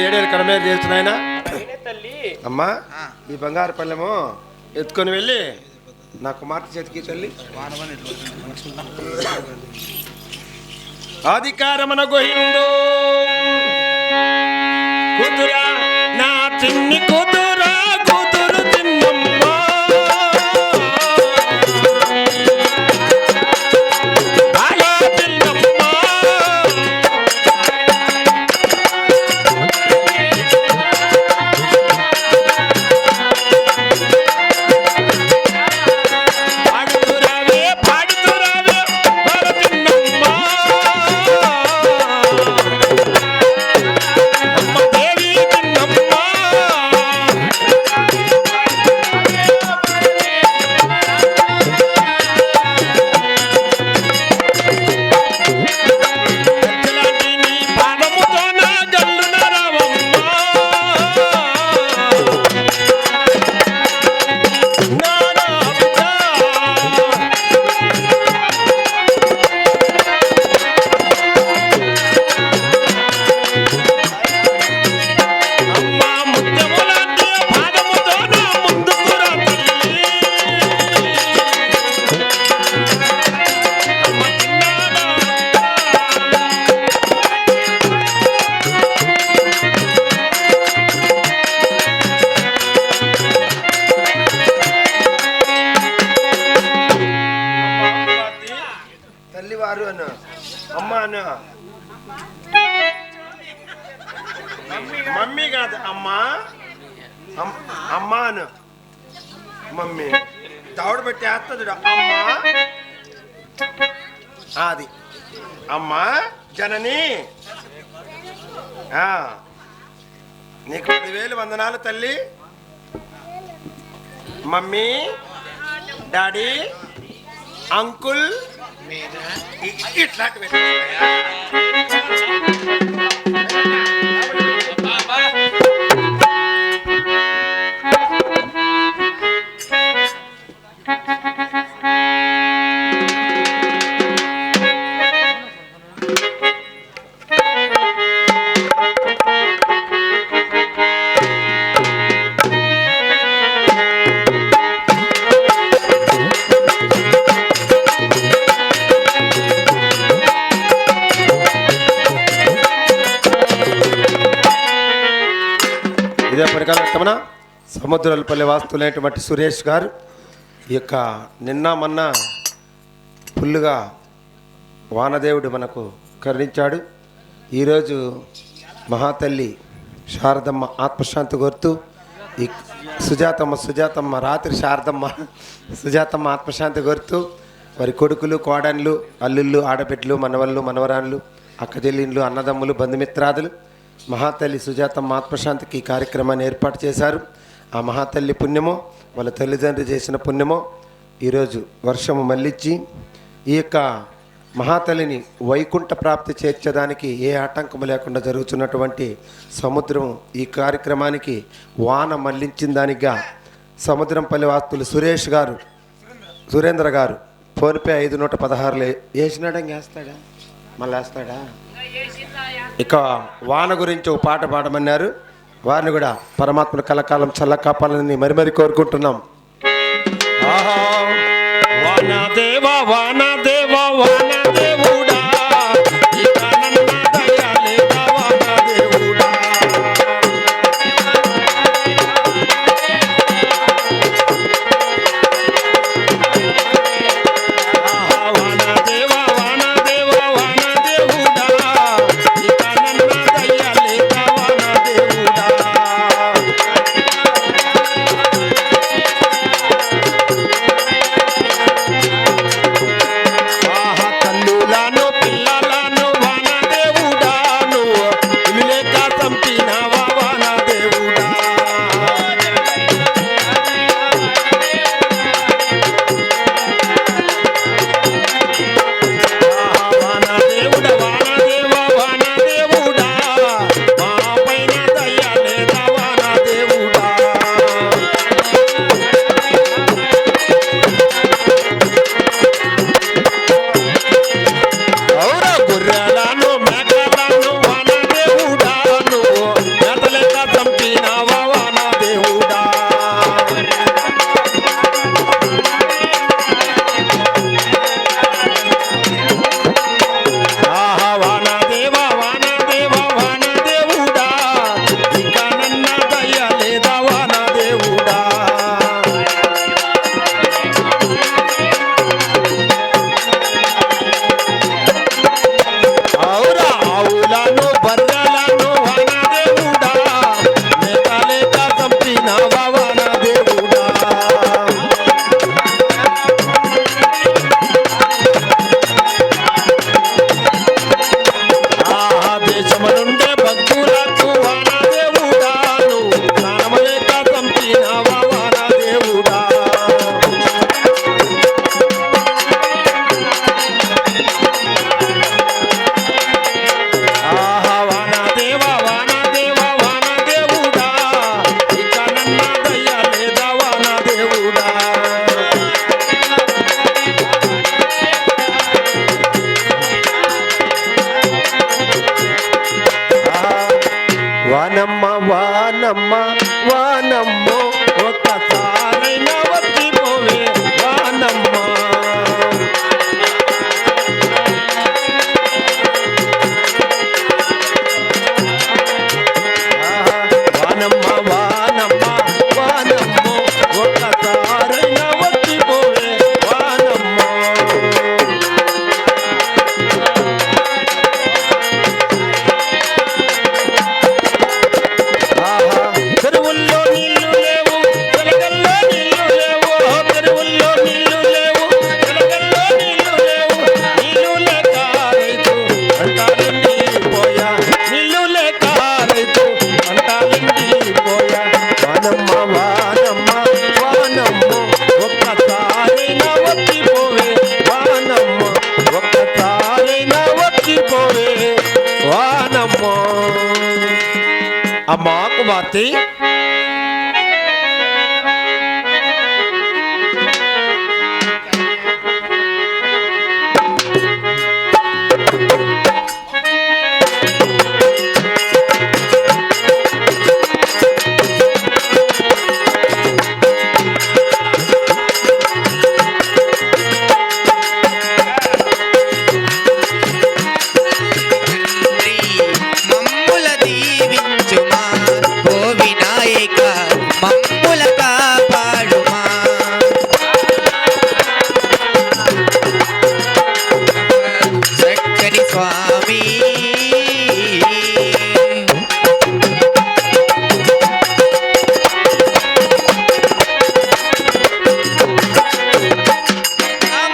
ఏడేరు కడమేరు చేస్తున్నాయన అమ్మా ఈ బంగారు పళ్ళెము ఎత్తుకొని వెళ్ళి నా కుమార్తె చేతికి తల్లి అధికారమన గోహిందో కూతురా నా చిన్ని కూతురా కూతురు చిన్నమ్మా మమ్మీ కాదు అమ్మా అమ్మాను మమ్మీ దౌడ పెట్టి వేస్తుంది అమ్మా అది అమ్మా జనని నీకు 10,000 వందనాలు తల్లి మమ్మీ డాడీ అంకుల్ ఇట్లాంటివి ఇదే పరికాల సముద్రాలపల్లి వాస్తులైనటువంటి సురేష్ గారు ఈ యొక్క నిన్న మొన్న ఫుల్లుగా వానదేవుడు మనకు కరుణించాడు. ఈరోజు మహాతల్లి శారదమ్మ ఆత్మశాంతి కోరుతూ ఈ సుజాతమ్మ రాత్రి సుజాతమ్మ ఆత్మశాంతి కోరుతూ వారి కొడుకులు కోడన్లు అల్లుళ్ళు ఆడబిడ్డలు మనవళ్ళు మనవరాళ్ళు అక్కచెల్లిండ్లు అన్నదమ్ములు బంధుమిత్రాదులు మహాతల్లి సుజాతమ్మ ఆత్మశాంతికి ఈ కార్యక్రమాన్ని ఏర్పాటు చేశారు. ఆ మహాతల్లి పుణ్యమో వాళ్ళ తల్లిదండ్రులు చేసిన పుణ్యమో ఈరోజు వర్షము మళ్ళించి ఈ యొక్క మహాతల్లిని వైకుంఠ ప్రాప్తి చేర్చడానికి ఏ ఆటంకము లేకుండా జరుగుతున్నటువంటి సముద్రం ఈ కార్యక్రమానికి వాన మళ్ళించిన దానిగా సముద్రంపల్లి వాస్తులు సురేంద్ర గారు ఫోన్పే 516 వేసినాడా వేస్తాడా మళ్ళీ వేస్తాడా ఇక వాన గురించి ఒక పాట పాడమన్నారు. వారిని కూడా పరమాత్మను కలకాలం చల్ల కాపాలని మరి కోరుకుంటున్నాం. వానదేవా వానదేవా వానదేవుడా వానమ్మ వానమ్మో ఒక్కసారైనా వచ్చిపోవే వానమ్మ. వానమ్మ వానమ్మ వానమ్మో ఒక్కసారైనా వచ్చిపోవే వానమ్మ. చెరువుల్లో నీళ్లు లేవు చెలకల్లో నీళ్లు లేవు, చెరువుల్లో నీళ్లు లేవు చెలకల్లో నీళ్లు లేవు. నీళ్లు లేక రైతు అంటాలిండిపోయా, నీళ్లు లేక రైతు అంటాలిండిపోయా. వానమ్మ వానమ్మ వానమ్మ ఒక్కసారైనా వచ్చిపోవే వానమ్మ, ఒక్కసారైనా వచ్చిపోవే వానమ్మ. అమ్మా కుమార్తె, మమ్ముల దీవించుమా ఓ వినాయక, మమ్ముల కాపాడుమా. చక్కని స్వామి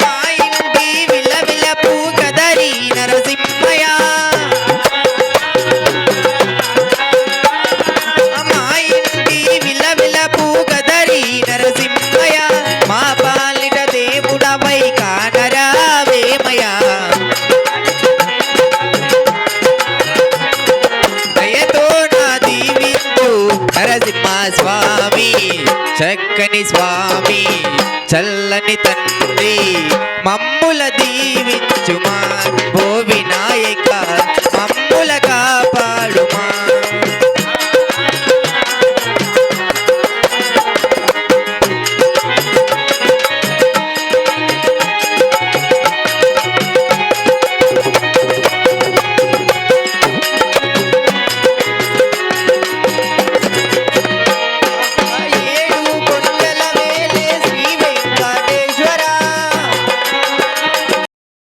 మా ఇంటి విలవిల పూకదరి నరసింహయ్య, మా ఇంటి విలవిల పూకదరి నరసింహయ్య, మా పాలిట దేవుడవై కానరావేమయ్య. దయతో నా దీవించు నరసింహ స్వామి, చక్కని స్వామి చల్లని తండ్రి మమ్ముల దీవించుమా.